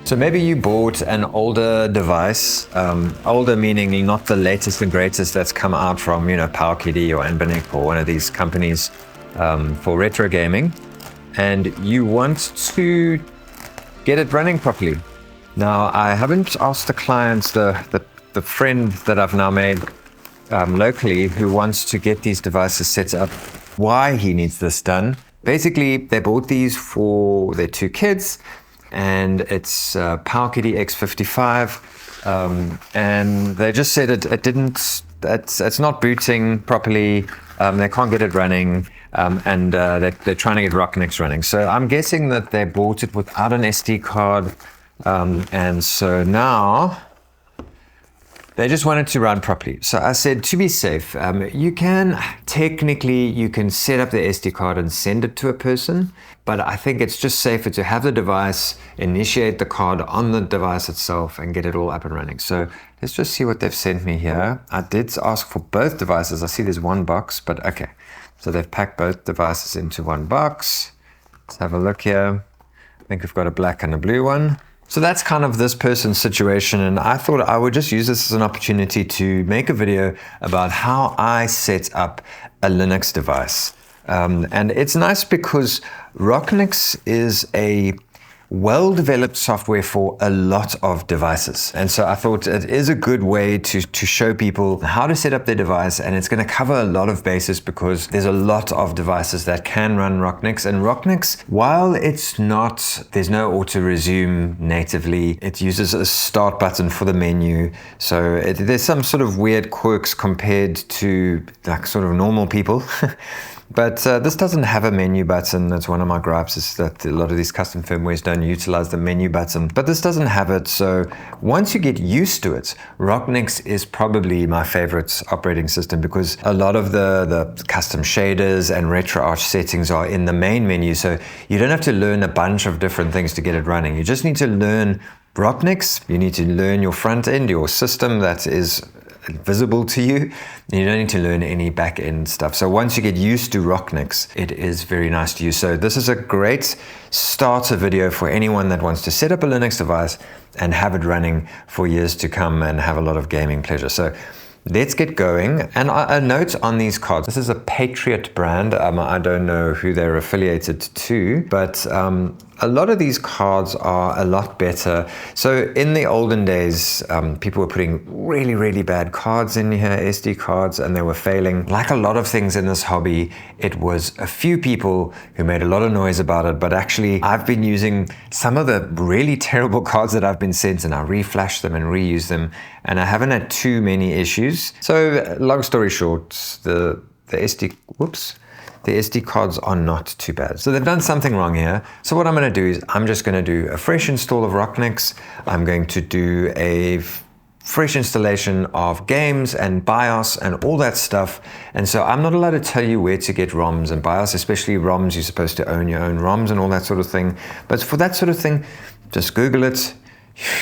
So maybe you bought an older device, older meaning not the latest and greatest that's come out from, Powkiddy or Anbernic or one of these companies for retro gaming, and you want to get it running properly. Now, I haven't asked the clients, the friend that I've now made locally who wants to get these devices set up, why he needs this done. Basically, they bought these for their 2 kids, and it's Powkiddy X55, and they just said it's not booting properly, they can't get it running, and they're trying to get ROCKNIX running. So I'm guessing that they bought it without an SD card, and so now they just want it to run properly. So I said, to be safe, you can set up the SD card and send it to a person, but I think it's just safer to have the device, initiate the card on the device itself, and get it all up and running. So let's just see what they've sent me here. I did ask for both devices. I see there's one box, but okay. So they've packed both devices into one box. Let's have a look here. I think we've got a black and a blue one. So that's kind of this person's situation, and I thought I would just use this as an opportunity to make a video about how I set up a Linux device. And it's nice because ROCKNIX is a well-developed software for a lot of devices. And so I thought it is a good way to show people how to set up their device, and it's going to cover a lot of bases because there's a lot of devices that can run ROCKNIX. And ROCKNIX, while there's no auto resume natively, it uses a start button for the menu. So there's some sort of weird quirks compared to like sort of normal people. But this doesn't have a menu button. That's one of my gripes, is that a lot of these custom firmwares don't utilize the menu button. But this doesn't have it, so once you get used to it, ROCKNIX is probably my favorite operating system because a lot of the custom shaders and RetroArch settings are in the main menu, so you don't have to learn a bunch of different things to get it running. You just need to learn ROCKNIX, you need to learn your front end, your system that is visible to you. You don't need to learn any back end stuff. So once you get used to ROCKNIX, it is very nice to use. So this is a great starter video for anyone that wants to set up a Linux device and have it running for years to come and have a lot of gaming pleasure. So let's get going. And a note on these cards. This is a Patriot brand. I don't know who they're affiliated to, but a lot of these cards are a lot better. So in the olden days, people were putting really, really bad cards in here, SD cards, and they were failing. Like a lot of things in this hobby, it was a few people who made a lot of noise about it, but actually I've been using some of the really terrible cards that I've been sent, and I reflash them and reuse them, and I haven't had too many issues. So long story short, the SD cards are not too bad. So they've done something wrong here. So what I'm going to do is I'm just going to do a fresh install of ROCKNIX. I'm going to do a fresh installation of games and BIOS and all that stuff. And so I'm not allowed to tell you where to get ROMs and BIOS, especially ROMs. You're supposed to own your own ROMs and all that sort of thing. But for that sort of thing, just Google it.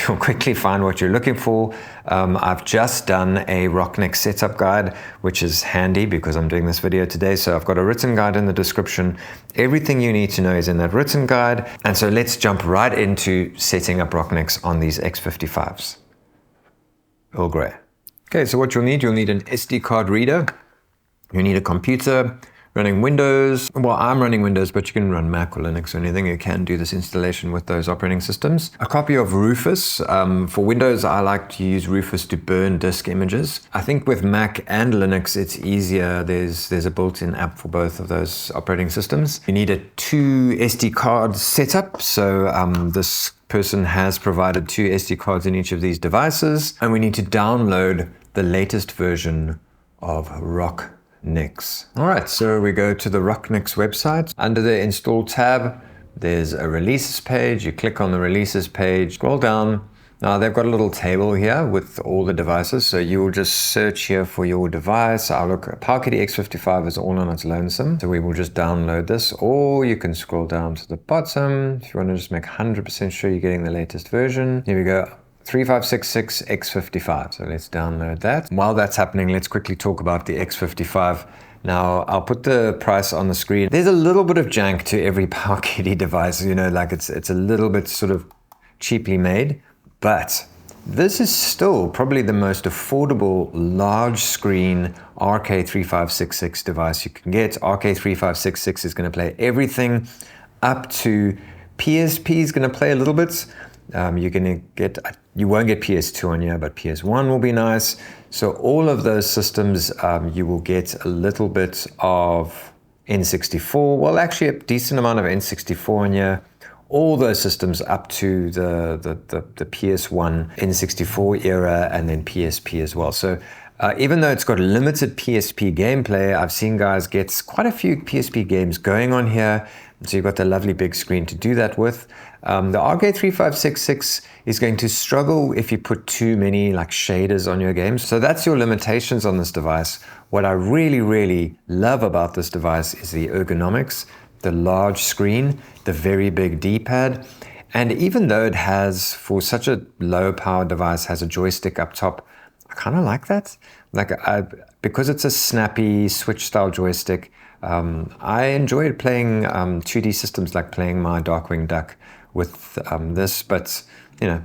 You'll quickly find what you're looking for. I've just done a ROCKNIX setup guide, which is handy because I'm doing this video today. So I've got a written guide in the description. Everything you need to know is in that written guide. And so let's jump right into setting up ROCKNIX on these X55s. Earl Grey. Okay, so what you'll need an SD card reader. You need a computer running Windows. Well, I'm running Windows, but you can run Mac or Linux or anything. You can do this installation with those operating systems. A copy of Rufus. For Windows, I like to use Rufus to burn disk images. I think with Mac and Linux, it's easier. There's a built-in app for both of those operating systems. You need a 2 SD card setup. So this person has provided 2 SD cards in each of these devices. And we need to download the latest version of ROCKNIX. All right, so we go to the ROCKNIX website. Under the install tab, there's a releases page. You click on the releases page, scroll down. Now they've got a little table here with all the devices. So you will just search here for your device. I'll look at Powkiddy X55 is all on its lonesome. So we will just download this, or you can scroll down to the bottom if you want to just make 100% sure you're getting the latest version. Here we go. 3566 X55. So let's download that. While that's happening, let's quickly talk about the X55. Now, I'll put the price on the screen. There's a little bit of jank to every Powkiddy device, like it's a little bit sort of cheaply made, but this is still probably the most affordable large screen RK3566 device you can get. RK3566 is going to play everything up to PSP is going to play a little bit. You won't get PS2 on here, but PS1 will be nice. So all of those systems, you will get a little bit of N64. Well, actually a decent amount of N64 on here. All those systems up to the PS1, N64 era, and then PSP as well. So even though it's got limited PSP gameplay, I've seen guys get quite a few PSP games going on here. So you've got the lovely big screen to do that with. The RK3566 is going to struggle if you put too many like shaders on your games. So that's your limitations on this device. What I really, really love about this device is the ergonomics, the large screen, the very big D-pad. And even though it has, for such a low power device, has a joystick up top, I kind of like that. Because it's a snappy Switch style joystick, I enjoyed playing 2D systems, like playing my Darkwing Duck with this, but you know,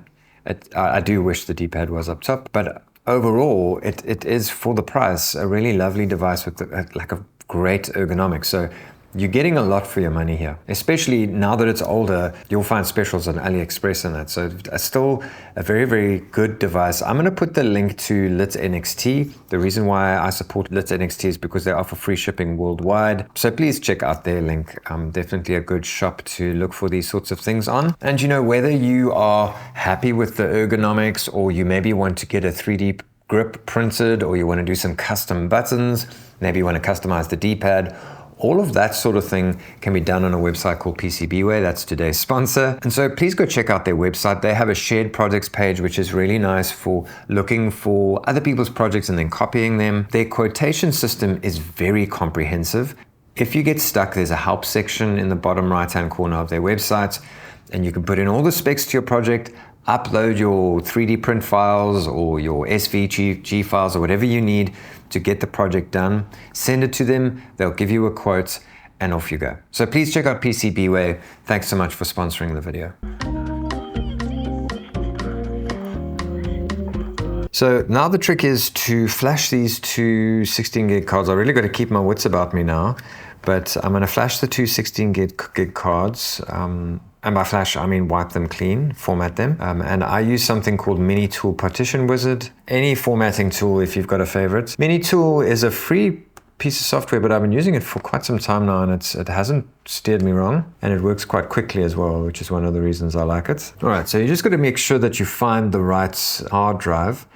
I do wish the D-pad was up top. But overall, it is, for the price, a really lovely device with like a great ergonomics. So you're getting a lot for your money here, especially now that it's older. You'll find specials on AliExpress and that. So it's still a very, very good device. I'm going to put the link to Lit NXT. The reason why I support Lit NXT is because they offer free shipping worldwide. So please check out their link. Definitely a good shop to look for these sorts of things on. And you know, whether you are happy with the ergonomics, or you maybe want to get a 3D grip printed, or you want to do some custom buttons, maybe you want to customize the D-pad, all of that sort of thing can be done on a website called PCBWay. That's today's sponsor. And so please go check out their website. They have a shared projects page, which is really nice for looking for other people's projects and then copying them. Their quotation system is very comprehensive. If you get stuck, there's a help section in the bottom right-hand corner of their website, and you can put in all the specs to your project, upload your 3D print files or your SVG files or whatever you need to get the project done. Send it to them, they'll give you a quote, and off you go. So please check out PCBWay. Thanks so much for sponsoring the video. So now the trick is to flash these two 16 gig cards. I really got to keep my wits about me now, but I'm going to flash the two 16 gig cards. And by flash, I mean wipe them clean, format them. And I use something called Mini Tool Partition Wizard. Any formatting tool if you've got a favorite. Mini Tool is a free piece of software, but I've been using it for quite some time now, and it hasn't steered me wrong. And it works quite quickly as well, which is one of the reasons I like it. All right, so you just got to make sure that you find the right hard drive.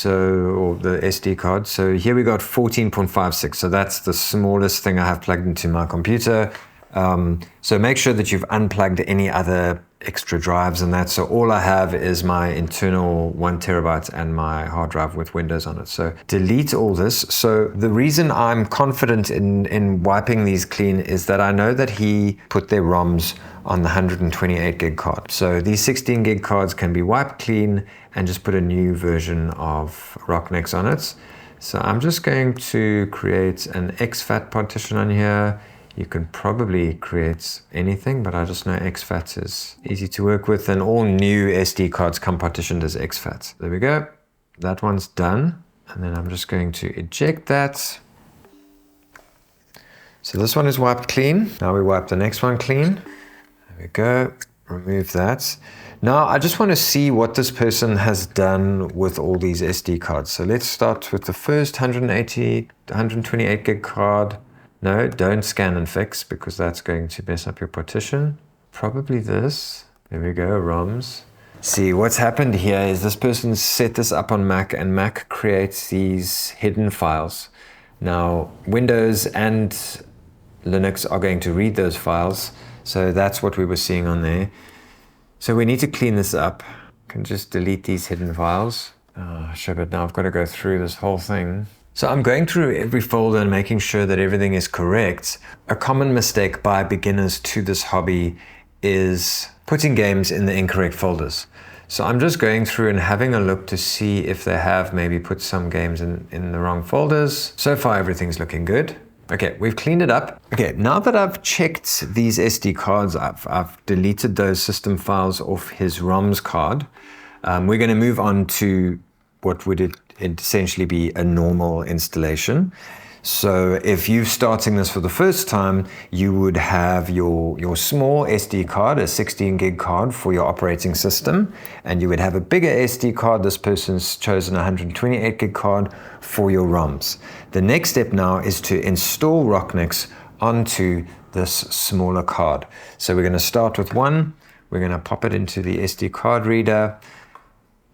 Or the SD card. So here we got 14.56. So that's the smallest thing I have plugged into my computer. So make sure that you've unplugged any other extra drives and that. So all I have is my internal 1 terabyte and my hard drive with Windows on it. So delete all this. So the reason I'm confident in wiping these clean is that I know that he put their ROMs on the 128 gig card. So these 16 gig cards can be wiped clean and just put a new version of ROCKNIX on it. So I'm just going to create an exFAT partition on here. You can probably create anything, but I just know exFAT is easy to work with, and all new SD cards come partitioned as exFAT. There we go. That one's done. And then I'm just going to eject that. So this one is wiped clean. Now we wipe the next one clean. There we go. Remove that. Now I just want to see what this person has done with all these SD cards. So let's start with the first 128 gig card. No, don't scan and fix, because that's going to mess up your partition. Probably this. There we go, ROMs. See, what's happened here is this person set this up on Mac, and Mac creates these hidden files. Now, Windows and Linux are going to read those files. So that's what we were seeing on there. So we need to clean this up. I can just delete these hidden files. Oh, sure, but now I've got to go through this whole thing. So I'm going through every folder and making sure that everything is correct. A common mistake by beginners to this hobby is putting games in the incorrect folders. So I'm just going through and having a look to see if they have maybe put some games in the wrong folders. So far everything's looking good. Okay, we've cleaned it up. Okay, now that I've checked these SD cards, I've deleted those system files off his ROMs card. We're going to move on to what would essentially be a normal installation. So if you're starting this for the first time, you would have your small SD card, a 16 gig card for your operating system, and you would have a bigger SD card. This person's chosen a 128 gig card for your ROMs. The next step now is to install ROCKNIX onto this smaller card. So we're going to start with one. We're going to pop it into the SD card reader,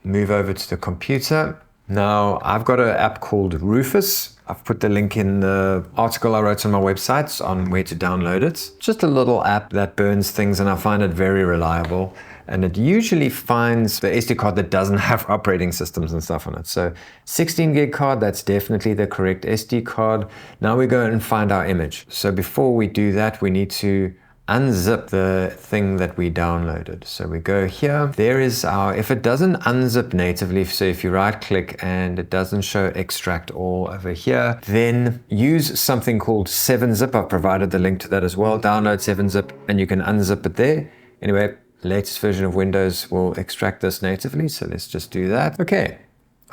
move over to the computer. Now I've got an app called Rufus. I've put the link in the article I wrote on my website on where to download it. Just a little app that burns things, and I find it very reliable. And it usually finds the SD card that doesn't have operating systems and stuff on it. So 16 gig card, that's definitely the correct SD card. Now we go and find our image. So before we do that, we need to unzip the thing that we downloaded. So we go here, there is our, if it doesn't unzip natively, so if you right click and it doesn't show extract all over here, then use something called 7-zip. I've provided the link to that as well. Download 7-zip and you can unzip it there. Anyway, latest version of Windows will extract this natively. So let's just do that. Okay,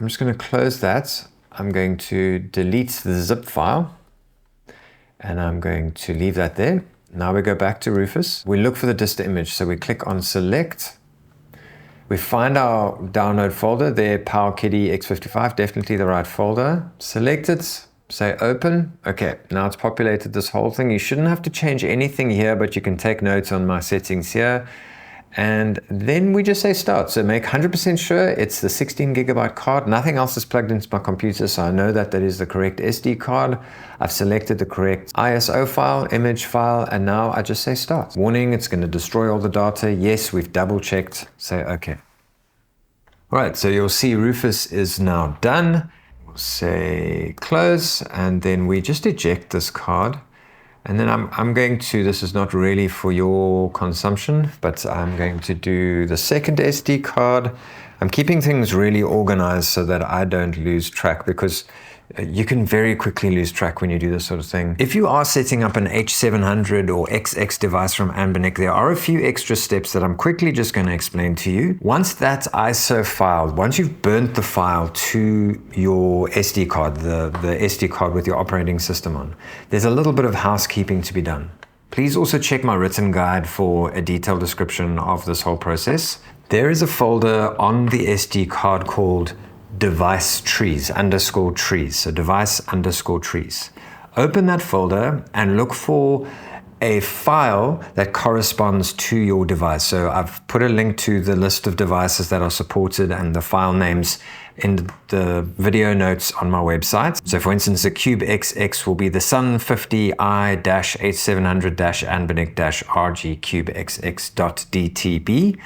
I'm just going to close that. I'm going to delete the zip file and I'm going to leave that there. Now we go back to Rufus. We look for the dist image. So we click on select. We find our download folder there, Powkiddy X55, definitely the right folder. Select it, say open. Okay, now it's populated this whole thing. You shouldn't have to change anything here, but you can take notes on my settings here. And then we just say start. So make 100% sure it's the 16 gigabyte card. Nothing else is plugged into my computer, so I know that that is the correct SD card. I've selected the correct ISO file, image file, and now I just say start. Warning, it's going to destroy all the data. Yes, we've double checked. Say okay. All right, so you'll see Rufus is now done. We'll say close, and then we just eject this card. And then I'm going to, this is not really for your consumption, but I'm going to do the second SD card. I'm keeping things really organized so that I don't lose track, because you can very quickly lose track when you do this sort of thing. If you are setting up an H700 or XX device from Anbernic, there are a few extra steps that I'm quickly just going to explain to you. Once that ISO file, once you've burnt the file to your SD card, the SD card with your operating system on, there's a little bit of housekeeping to be done. Please also check my written guide for a detailed description of this whole process. There is a folder on the SD card called device trees _trees. So device _trees. Open that folder and look for a file that corresponds to your device. So I've put a link to the list of devices that are supported and the file names in the video notes on my website. So for instance, the Cube XX will be the Sun 50i-H700-Anbernic-RG Cube XX.dtb.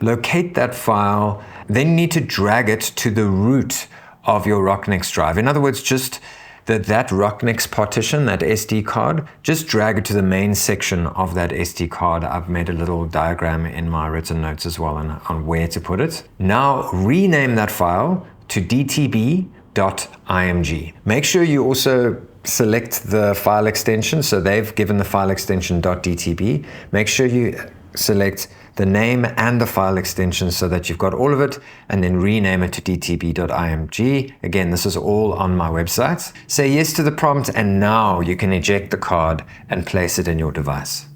Locate that file, then you need to drag it to the root of your ROCKNIX drive. In other words, just that ROCKNIX partition, that SD card, just drag it to the main section of that SD card. I've made a little diagram in my written notes as well on where to put it. Now rename that file to dtb.img. Make sure you also select the file extension. So they've given the file extension .dtb. Make sure you select the name and the file extension so that you've got all of it, and then rename it to dtb.img. Again, this is all on my website. Say yes to the prompt, and now you can eject the card and place it in your device.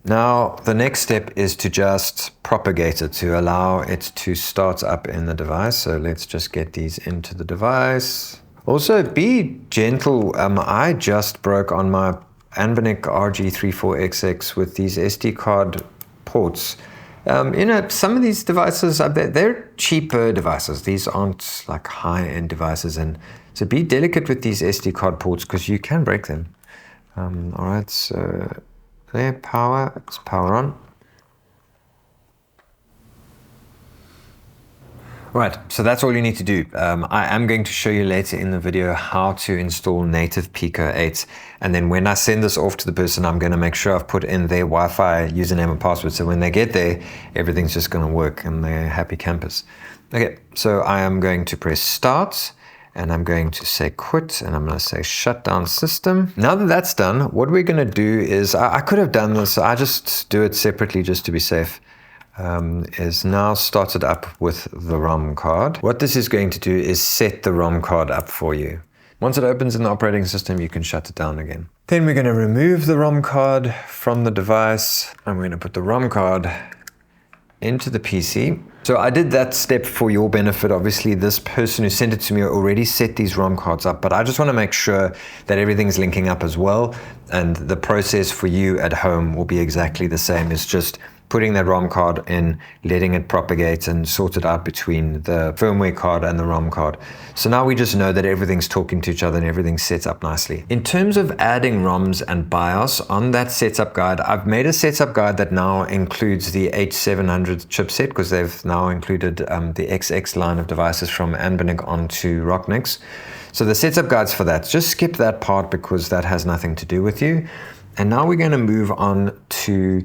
Now, the next step is to just propagate it, to allow it to start up in the device. So let's just get these into the device. Also, be gentle. I just broke on my Anbernic RG34XX with these SD card ports. You know, some of these devices, they're cheaper devices. These aren't like high-end devices. And so be delicate with these SD card ports because you can break them. All right, so there, power, it's power on. Right, so that's all you need to do. I am going to show you later in the video how to install native Pico 8. And then when I send this off to the person, I'm going to make sure I've put in their Wi-Fi username and password. So when they get there, everything's just going to work and they're happy campers. Okay, so I am going to press start. and I'm going to say quit, and I'm going to say shut down system. Now that that's done, what we're going to do is, I could have done this, I just do it separately just to be safe, is now start it up with the ROM card. What this is going to do is set the ROM card up for you. Once it opens in the operating system, you can shut it down again. Then we're going to remove the ROM card from the device. I'm going to put the ROM card into the PC. So I did that step for your benefit. Obviously, this person who sent it to me already set these ROM cards up, but I just want to make sure that everything's linking up as well. And the process for you at home will be exactly the same. It's just putting that ROM card in, letting it propagate and sort it out between the firmware card and the ROM card. So now we just know that everything's talking to each other and everything's set up nicely. In terms of adding ROMs and BIOS on that setup guide, I've made a setup guide that now includes the H700 chipset, because they've now included the XX line of devices from Anbernic onto ROCKNIX. So the setup guide's for that. Just skip that part because that has nothing to do with you. And now we're going to move on to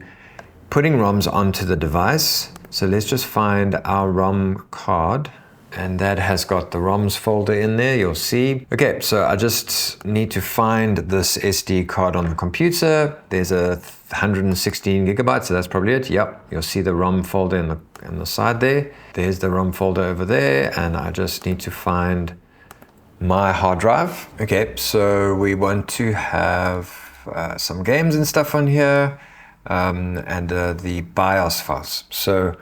putting ROMs onto the device. So let's just find our ROM card, and that has got the ROMs folder in there, you'll see. Okay, so I just need to find this SD card on the computer. There's a 116 gigabytes, so that's probably it. Yep, you'll see the ROM folder in the side there. There's the ROM folder over there, and I just need to find my hard drive. Okay, so we want to have some games and stuff on here. And the BIOS files. So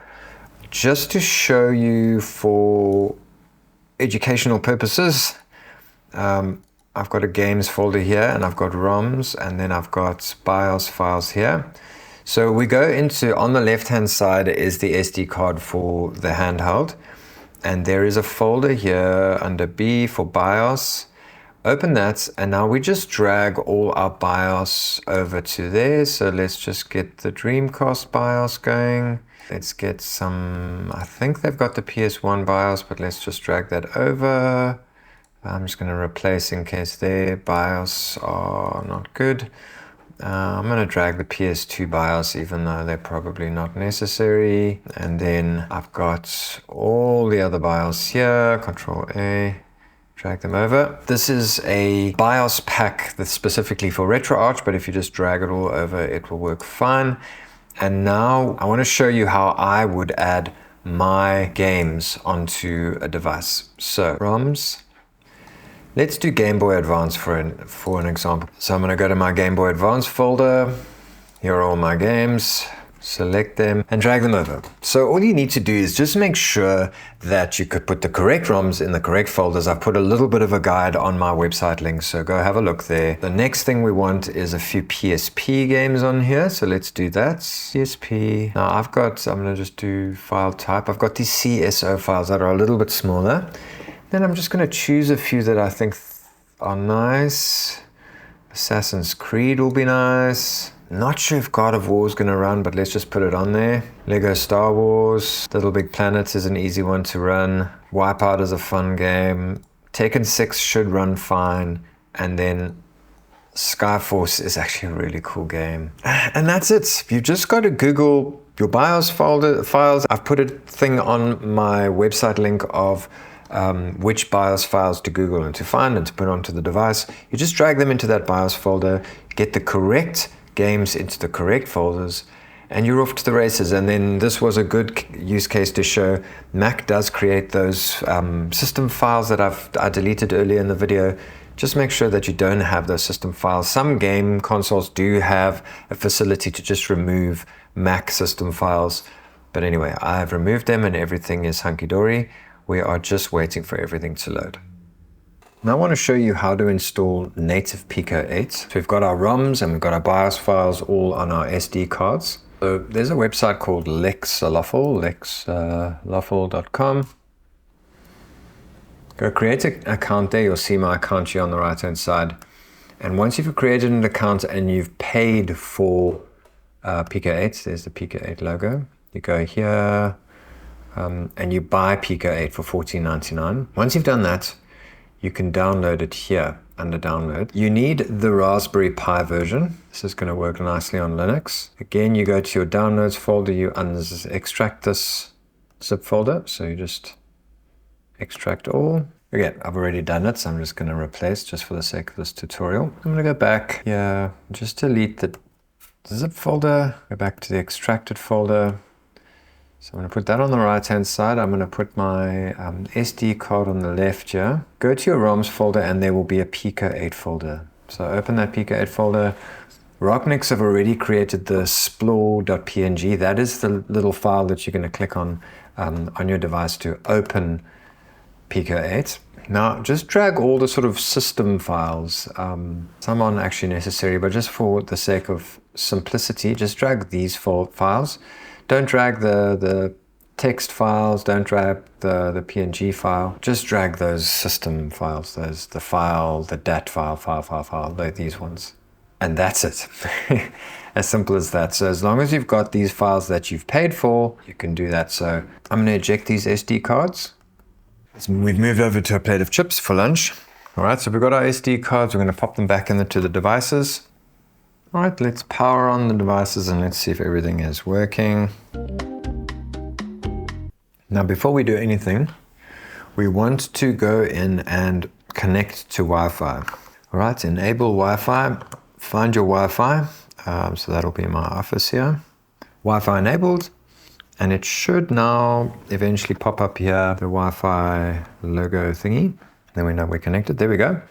just to show you for educational purposes, I've got a games folder here, and I've got ROMs, and then I've got BIOS files here. So we go into, on the left hand side is the SD card for the handheld, and there is a folder here under B for BIOS. Open that, and now we just drag all our BIOS over to there. So let's just get the Dreamcast BIOS going. Let's get some, I think they've got the PS1 BIOS, but let's just drag that over. I'm just going to replace in case their BIOS are not good. I'm going to drag the PS2 BIOS, even though they're probably not necessary. And then I've got all the other BIOS here, Control A. Drag them over. This is a BIOS pack that's specifically for RetroArch, but if you just drag it all over, it will work fine. And now I want to show you how I would add my games onto a device. So ROMs. Let's do Game Boy Advance for an example. So I'm going to go to my Game Boy Advance folder. Here are all my games. Select them and drag them over. So all you need to do is just make sure that you could put the correct ROMs in the correct folders. I've put a little bit of a guide on my website link, so go have a look there. The next thing we want is a few PSP games on here, so let's do that. PSP. Now I'm going to just do file type. I've got these CSO files that are a little bit smaller. Then I'm just going to choose a few that I think are nice. Assassin's Creed will be nice. Not sure if God of War is going to run, but let's just put it on there. Lego Star Wars. Little Big Planet is an easy one to run. Wipeout is a fun game. Tekken 6 should run fine. And then Skyforce is actually a really cool game. And that's it. You've just got to Google your BIOS files. I've put a thing on my website link of which BIOS files to Google and to find and to put onto the device. You just drag them into that BIOS folder, get the correct games into the correct folders, and you're off to the races. And then this was a good use case to show Mac does create those system files that I deleted earlier in the video. Just make sure that you don't have those system files. Some game consoles do have a facility to just remove Mac system files, but anyway, I have removed them and everything is hunky-dory. We are just waiting for everything to load. Now I want to show you how to install native Pico 8. So we've got our ROMs and we've got our BIOS files all on our SD cards. So there's a website called lexaloffle.com. Go create an account there. You'll see my account here on the right hand side. And once you've created an account and you've paid for Pico 8, there's the Pico 8 logo. You go here and you buy Pico 8 for $14.99. Once you've done that, you can download it here under download. You need the Raspberry Pi version. This is going to work nicely on Linux. Again, you go to your downloads folder, you extract this zip folder. So you just extract all. Okay, I've already done it, so I'm just going to replace just for the sake of this tutorial. I'm going to go back here, just delete the zip folder, go back to the extracted folder. So I'm going to put that on the right hand side. I'm going to put my SD card on the left here. Go to your ROMs folder and there will be a Pico 8 folder. So open that Pico 8 folder. ROCKNIX have already created the splore.png. That is the little file that you're going to click on your device to open Pico 8. Now just drag all the sort of system files. Some aren't actually necessary, but just for the sake of simplicity, just drag these files. Don't drag the text files, don't drag the PNG file. Just drag those system files, the file, the dat file, these ones. And that's it. As simple as that. So as long as you've got these files that you've paid for, you can do that. So I'm going to eject these SD cards. We've moved over to a plate of chips for lunch. All right, so we've got our SD cards. We're going to pop them back into the devices. All right, let's power on the devices and let's see if everything is working. Now, before we do anything, we want to go in and connect to Wi-Fi. All right, enable Wi-Fi, find your Wi-Fi. So that'll be my office here. Wi-Fi enabled, and it should now eventually pop up here, the Wi-Fi logo thingy. Then we know we're connected. There we go.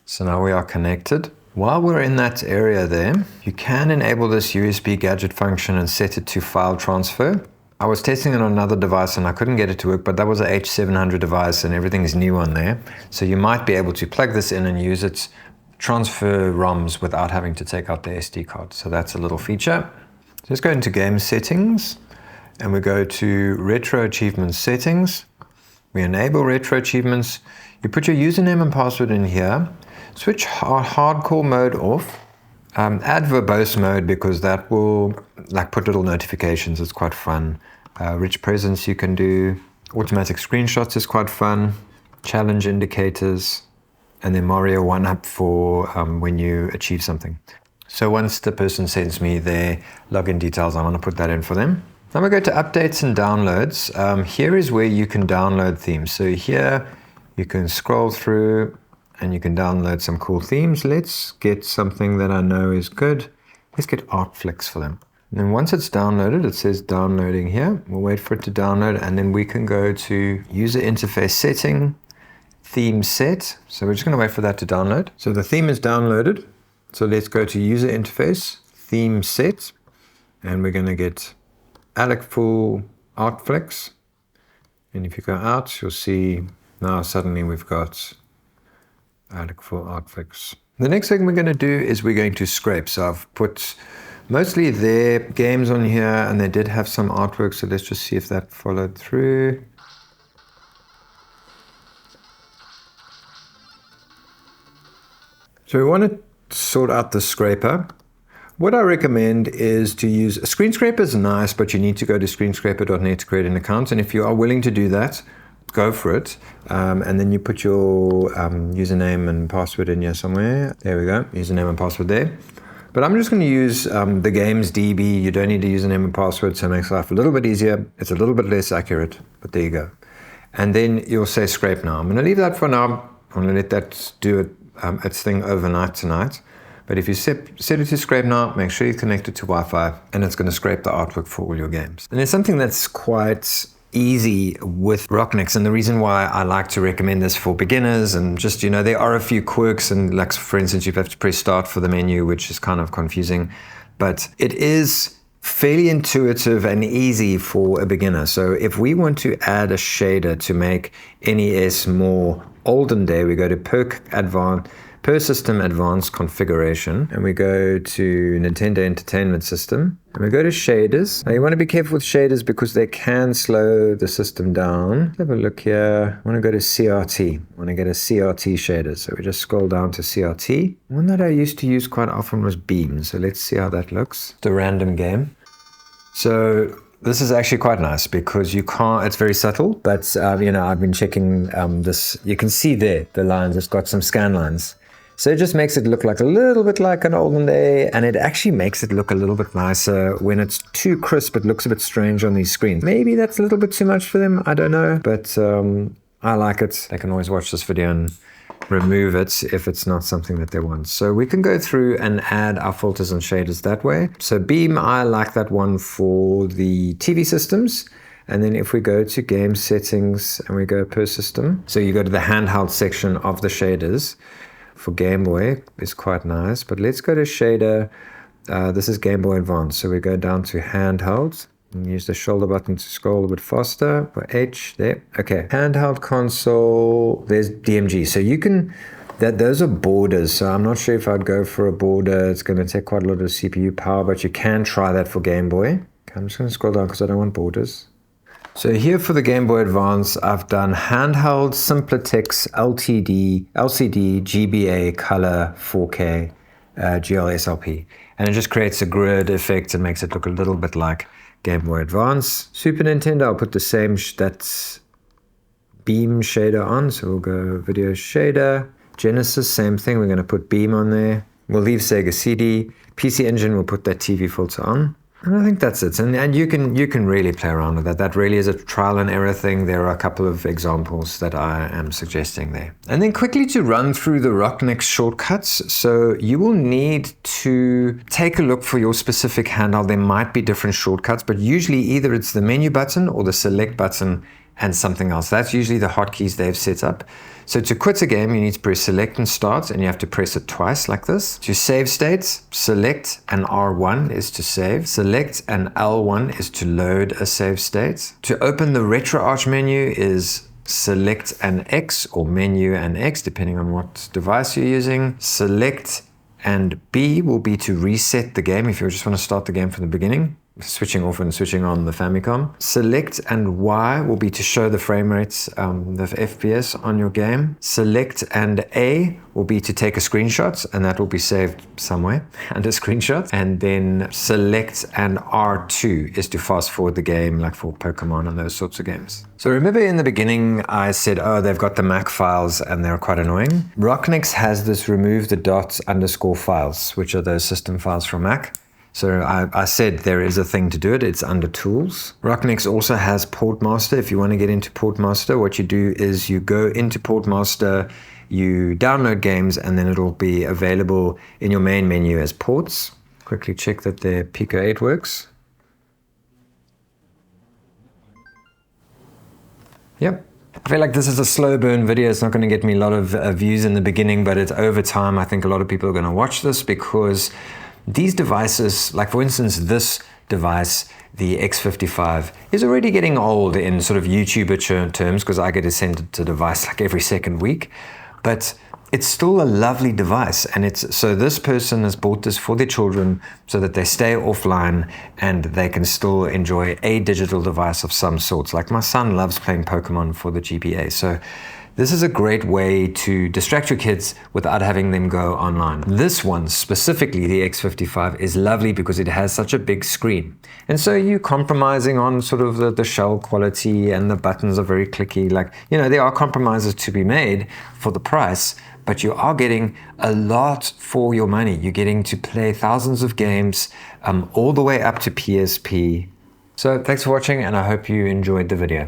So now we are connected. While we're in that area there, you can enable this USB gadget function and set it to file transfer. I was testing it on another device and I couldn't get it to work, but that was an H700 device and everything is new on there. So you might be able to plug this in and use it, transfer ROMs without having to take out the SD card. So that's a little feature. Just go into game settings and we go to retro achievements settings. We enable retro achievements. You put your username and password in here. Switch hardcore mode off. Add verbose mode because that will put little notifications. It's quite fun. Rich presence you can do. Automatic screenshots is quite fun. Challenge indicators. And then Mario 1-up for when you achieve something. So once the person sends me their login details, I want to put that in for them. Then we go to updates and downloads. Here is where you can download themes. So here you can scroll through and you can download some cool themes. Let's get something that I know is good. Let's get Artflix for them. And then once it's downloaded, it says downloading here. We'll wait for it to download and then we can go to user interface setting, theme set. So we're just going to wait for that to download. So the theme is downloaded. So let's go to user interface, theme set, and we're going to get Alec Full Artflix. And if you go out, you'll see now suddenly we've got Alec Full Artflix. The next thing we're going to do is we're going to scrape. So I've put mostly their games on here and they did have some artwork. So let's just see if that followed through. So we want to sort out the scraper. What I recommend is to use, Screen Scraper is nice, but you need to go to screenscraper.net to create an account. And if you are willing to do that, go for it. And then you put your username and password in here somewhere. There we go, username and password there. But I'm just going to use the games DB. You don't need a username and password, so it makes life a little bit easier. It's a little bit less accurate, but there you go. And then you'll say scrape now. I'm going to leave that for now. I'm going to let that do its thing overnight tonight. But if you set it to scrape now, make sure you connect it to Wi-Fi and it's going to scrape the artwork for all your games. And there's something that's quite easy with ROCKNIX, and the reason why I like to recommend this for beginners and just, you know, there are a few quirks, and like for instance, you have to press start for the menu, which is kind of confusing, but it is fairly intuitive and easy for a beginner. So if we want to add a shader to make NES more olden day, we go to Per System Advanced Configuration, and we go to Nintendo Entertainment System, and we go to shaders. Now you want to be careful with shaders because they can slow the system down. Let's have a look here. I want to go to CRT. I want to get a CRT shader. So we just scroll down to CRT. One that I used to use quite often was Beam. So let's see how that looks. It's a random game. So this is actually quite nice because you can't, it's very subtle, but you know, I've been checking this. You can see there, the lines, it's got some scan lines. So it just makes it look like a little bit like an olden day, and it actually makes it look a little bit nicer. When it's too crisp, it looks a bit strange on these screens. Maybe that's a little bit too much for them, I don't know. But I like it. They can always watch this video and remove it if it's not something that they want. So we can go through and add our filters and shaders that way. So beam, I like that one for the TV systems. And then if we go to game settings and we go per system, so you go to the handheld section of the shaders for Game Boy, is quite nice. But let's go to shader. This is Game Boy Advance. So we go down to handheld and use the shoulder button to scroll a bit faster. For H there. Okay. Handheld console. There's DMG. So you can, those are borders. So I'm not sure if I'd go for a border. It's going to take quite a lot of CPU power, but you can try that for Game Boy. Okay, I'm just going to scroll down because I don't want borders. So here for the Game Boy Advance, I've done handheld, Simpletex, LCD, GBA, color, 4K, GLSLP. And it just creates a grid effect and makes it look a little bit like Game Boy Advance. Super Nintendo, I'll put the same, that's beam shader on. So we'll go video shader. Genesis, same thing. We're going to put beam on there. We'll leave Sega CD. PC Engine, we'll put that TV filter on. And I think that's it. And you can really play around with that. That really is a trial and error thing. There are a couple of examples that I am suggesting there. And then quickly to run through the ROCKNIX shortcuts. So you will need to take a look for your specific handheld. There might be different shortcuts, but usually either it's the menu button or the select button and something else. That's usually the hotkeys they've set up. So to quit a game, you need to press select and start, and you have to press it twice like this. To save states, select and R1 is to save. Select and L1 is to load a save state. To open the RetroArch menu is select and X or menu and X, depending on what device you're using. Select and B will be to reset the game if you just want to start the game from the beginning, switching off and switching on the Famicom. Select and Y will be to show the frame rates, the FPS on your game. Select and A will be to take a screenshot, and that will be saved somewhere under screenshot. And then select and R2 is to fast forward the game, like for Pokemon and those sorts of games. So remember in the beginning I said, oh, they've got the Mac files and they're quite annoying. ROCKNIX has this remove the dots underscore files, which are those system files from Mac. So I said there is a thing to do it. It's under Tools. ROCKNIX also has Portmaster. If you want to get into Portmaster, what you do is you go into Portmaster, you download games, and then it'll be available in your main menu as ports. Quickly check that the Pico 8 works. Yep. I feel like this is a slow burn video. It's not going to get me a lot of views in the beginning, but it's over time. I think a lot of people are going to watch this because these devices, like for instance, this device, the X55, is already getting old in sort of YouTuber terms because I get to send the device like every second week. But it's still a lovely device, and so this person has bought this for their children so that they stay offline and they can still enjoy a digital device of some sorts. Like my son loves playing Pokemon for the GBA, so this is a great way to distract your kids without having them go online. This one, specifically the X55, is lovely because it has such a big screen. And so you're compromising on sort of the shell quality, and the buttons are very clicky. Like, you know, there are compromises to be made for the price, but you are getting a lot for your money. You're getting to play thousands of games, all the way up to PSP. So thanks for watching, and I hope you enjoyed the video.